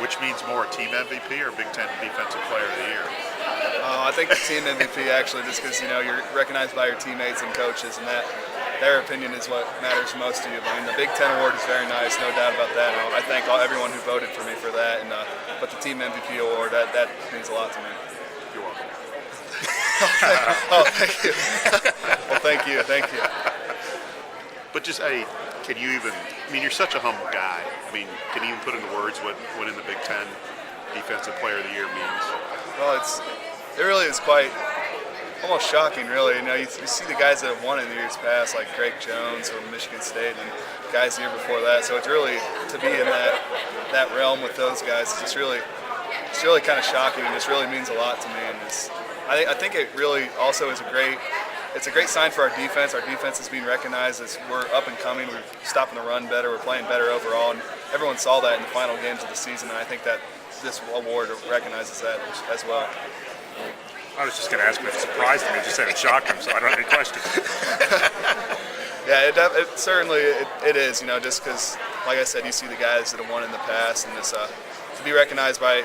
Which means more, Team MVP or Big Ten Defensive Player of the Year? I think the team MVP actually, just because you're recognized by your teammates and coaches, and that their opinion is what matters most to you. I mean, the Big Ten award is very nice, no doubt about that. And I thank everyone who voted for me for that. But the team MVP award, that means a lot to me. You're welcome. Oh, thank you. Well, thank you. But just, can you even, I mean, you're such a humble guy. I mean, can you even put into words what winning the Big Ten Defensive Player of the Year means? Well, it really is quite almost shocking, really. You see the guys that have won in the years past, like Greg Jones from Michigan State, and guys the year before that. So it's really, to be in that realm with those guys, it's really kind of shocking, and this really means a lot to me. And I think it really also is it's a great sign for our defense. Our defense is being recognized as we're up and coming. We're stopping the run better. We're playing better overall, and everyone saw that in the final games of the season. And I think that this award recognizes that as well. I was just going to ask him if it surprised him. He just said it shocked him, so I don't have any question. Yeah, it certainly is. Just because, like I said, you see the guys that have won in the past, and this to be recognized by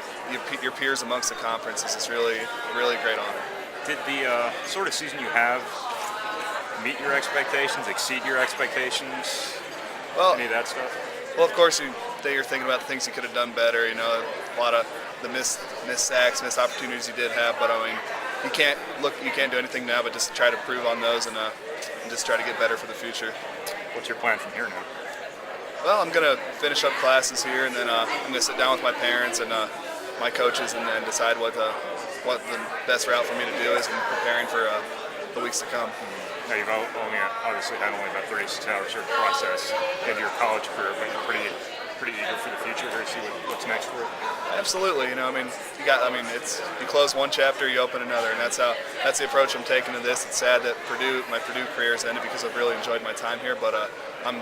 your peers amongst the conference is really a great honor. Did the sort of season you have meet your expectations, exceed your expectations? Well, any of that stuff? Well, of course, you're thinking about the things you could have done better. A lot of the missed sacks, missed opportunities you did have. But I mean, you can't do anything now, but just try to improve on those and just try to get better for the future. What's your plan from here now? Well, I'm gonna finish up classes here, and then I'm gonna sit down with my parents and my coaches, and then decide what the best route for me to do is in preparing for the weeks to come. Now, you've obviously had only about 36 hours here to process in your college career, but you're pretty eager for the future here to see what's next for it. Absolutely. You close one chapter, you open another, and that's the approach I'm taking to this. It's sad that my Purdue career has ended because I've really enjoyed my time here, but I'm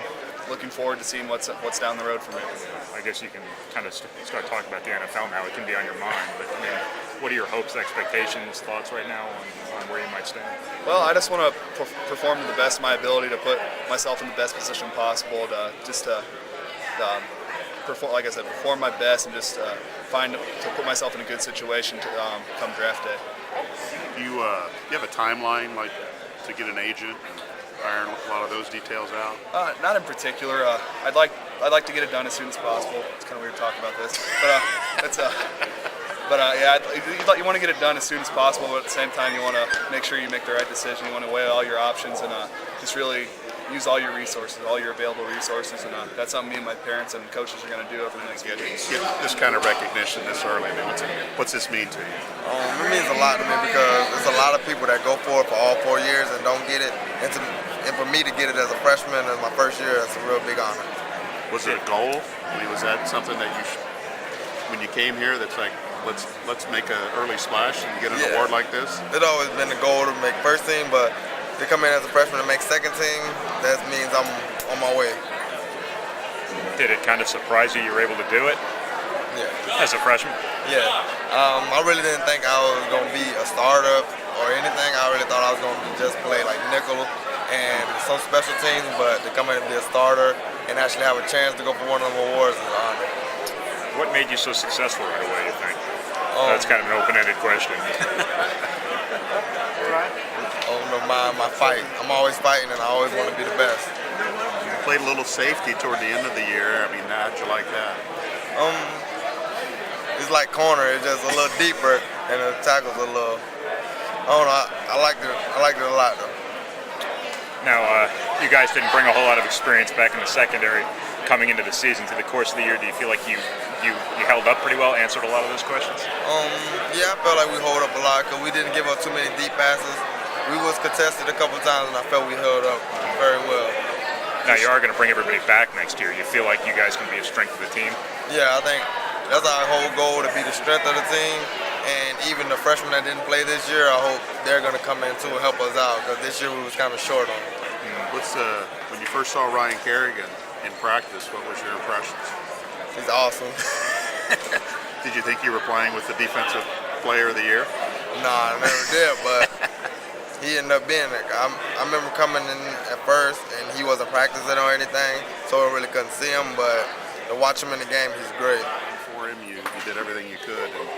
looking forward to seeing what's down the road for me. I guess you can kind of start talking about the NFL now. It can be on your mind, but I mean, what are your hopes, expectations, thoughts right now on where you might stand? Well, I just want to perform to the best of my ability, to put myself in the best position possible, perform my best, and just to put myself in a good situation to come draft day. You have a timeline, like, to get an agent and iron a lot of those details out? Not in particular. I'd like to get it done as soon as possible. It's kind of weird talking about this, but you want to get it done as soon as possible. But at the same time, you want to make sure you make the right decision. You want to weigh all your options and just really use all your resources, all your available resources, and that's something me and my parents and coaches are going to do over the next few weeks. Get this kind of recognition this early. I mean, what's this mean to you? It means a lot to me because there's a lot of people that go for it for all 4 years and don't get it. And for me to get it as a freshman as my first year, that's a real big honor. Was it a goal? I mean, was that something that when you came here, that's like, let's make an early splash and get an award like this? It's always been the goal to make first team, but to come in as a freshman and make second team, that means I'm on my way. Did it kind of surprise you were able to do it? Yeah. As a freshman? Yeah. I really didn't think I was going to be a starter or anything. I really thought I was going to just play like nickel and some special teams, but to come in and be a starter and actually have a chance to go for one of them awards is an honor. What made you so successful right away, you think? That's kind of an open-ended question. My fight. I'm always fighting, and I always want to be the best. You played a little safety toward the end of the year. I mean, how'd you like that? It's like corner. It's just a little deeper, and the tackle's a little. I don't know. I liked it a lot, though. Now, you guys didn't bring a whole lot of experience back in the secondary coming into the season. Through the course of the year, do you feel like you held up pretty well, answered a lot of those questions? Yeah, I felt like we held up a lot because we didn't give up too many deep passes. We was contested a couple times, and I felt we held up very well. Now, you are going to bring everybody back next year. You feel like you guys can be a strength of the team? Yeah, I think that's our whole goal, to be the strength of the team. And even the freshmen that didn't play this year, I hope they're going to come in too and help us out, because this year we was kind of short on it. When you first saw Ryan Kerrigan in practice, what was your impressions? He's awesome. Did you think you were playing with the Defensive Player of the Year? Nah, I never did, but he ended up being there. I remember coming in at first, and he wasn't practicing or anything, so I really couldn't see him, but to watch him in the game, he's great. for him. You did everything you could, and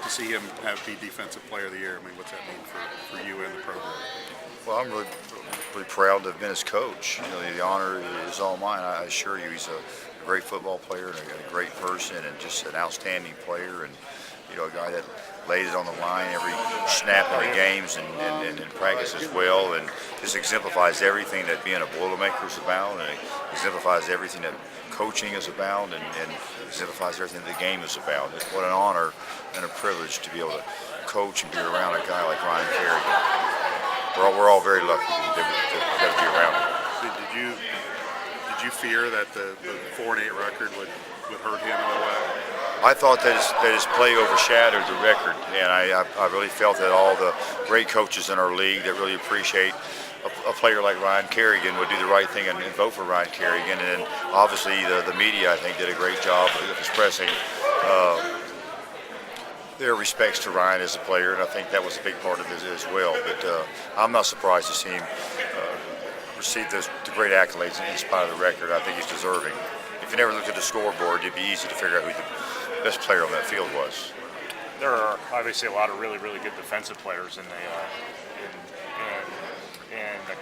to see him be Defensive Player of the Year, I mean, what's that mean for you and the program? Well, I'm really proud to have been his coach. The honor is all mine. I assure you, he's a great football player and a great person, and just an outstanding player, and a guy that laid it on the line every snap of the games and in practice as well, and just exemplifies everything that being a Boilermaker is about, and it exemplifies everything that coaching is about, and exemplifies everything that the game is about. What an honor and a privilege to be able to coach and be around a guy like Ryan Kerrigan. We're all very lucky to be around him. Did you fear that the 4-8 record would hurt him in a way? I thought that his play overshadowed the record, and I really felt that all the great coaches in our league that really appreciate a player like Ryan Kerrigan would do the right thing and vote for Ryan Kerrigan. And obviously the media, I think, did a great job of expressing their respects to Ryan as a player, and I think that was a big part of it as well. But I'm not surprised to see him receive the great accolades in spite of the record. I think he's deserving. If you never looked at the scoreboard, it'd be easy to figure out who the best player on that field was. There are obviously a lot of really good defensive players in the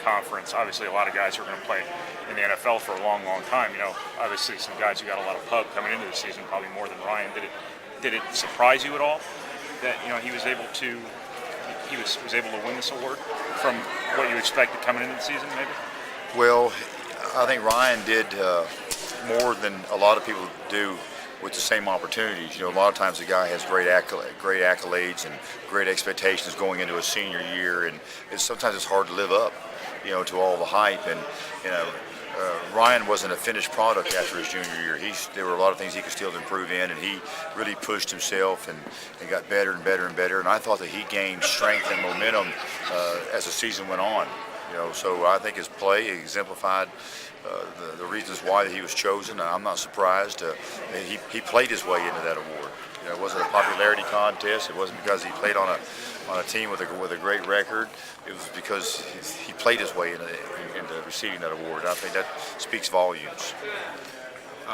conference. Obviously, a lot of guys who are going to play in the NFL for a long time. Obviously some guys who got a lot of pub coming into the season, probably more than Ryan. Did it surprise you at all that he was able to win this award from what you expected coming into the season, maybe? Well, I think Ryan did more than a lot of people do with the same opportunities. A lot of times a guy has great accolades and great expectations going into a senior year, and sometimes it's hard to live up, to all the hype. And Ryan wasn't a finished product after his junior year. There were a lot of things he could still improve in, and he really pushed himself and got better and better and better. And I thought that he gained strength and momentum as the season went on. So I think his play exemplified the reasons why he was chosen. I'm not surprised. He played his way into that award. It wasn't a popularity contest. It wasn't because he played on a team with a great record. It was because he played his way into receiving that award. And I think that speaks volumes.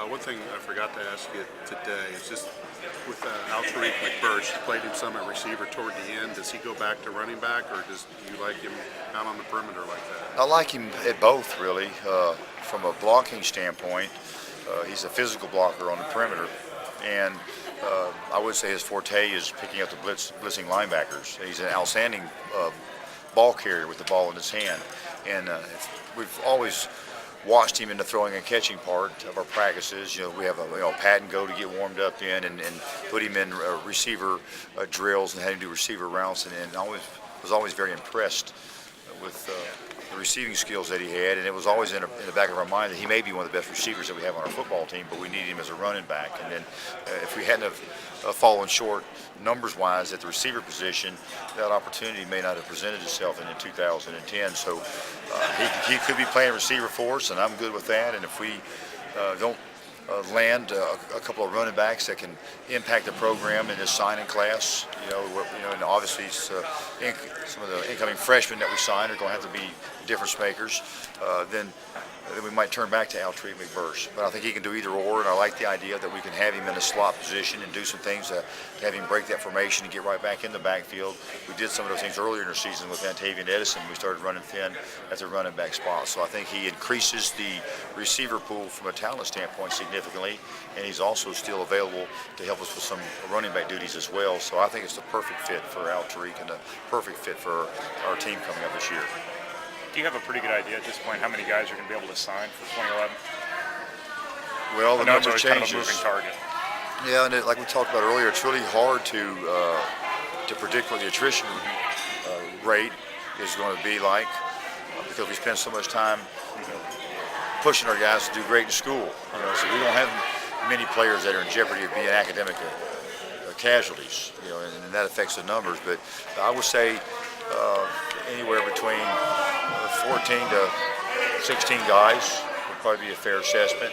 One thing I forgot to ask you today is just with Alterique McBurch, you played him some at receiver toward the end. Does he go back to running back, or do you like him out on the perimeter like that? I like him at both, really. From a blocking standpoint, he's a physical blocker on the perimeter, and I would say his forte is picking up the blitzing linebackers. He's an outstanding ball carrier with the ball in his hand, and we've always watched him in the throwing and catching part of our practices. We have a pat and go to get warmed up in, and put him in receiver drills and had him do receiver routes, and was always very impressed with the receiving skills that he had, and it was always in the back of our mind that he may be one of the best receivers that we have on our football team, but we need him as a running back. And then if we hadn't have fallen short numbers-wise at the receiver position, that opportunity may not have presented itself in 2010. So he could be playing receiver for us, and I'm good with that. And if we don't land a couple of running backs that can impact the program in this signing class, and obviously some of the incoming freshmen that we sign are going to have to be difference makers, then we might turn back to Alterique McBurch. But I think he can do either or, and I like the idea that we can have him in a slot position and do some things to have him break that formation and get right back in the backfield. We did some of those things earlier in the season with Antavian Edison. We started running thin at the running back spot. So I think he increases the receiver pool from a talent standpoint significantly, and he's also still available to help us with some running back duties as well. So I think it's the perfect fit for Alterique and the perfect fit for our team coming up this year. Do you have a pretty good idea at this point how many guys you're going to be able to sign for 2011? Well, the number it's changes. Kind of a moving target. Yeah, and like we talked about earlier, it's really hard to predict what the attrition rate is going to be like because we spend so much time pushing our guys to do great in school. So we don't have many players that are in jeopardy of being academic casualties, and that affects the numbers. But I would say anywhere between 14 to 16 guys would probably be a fair assessment.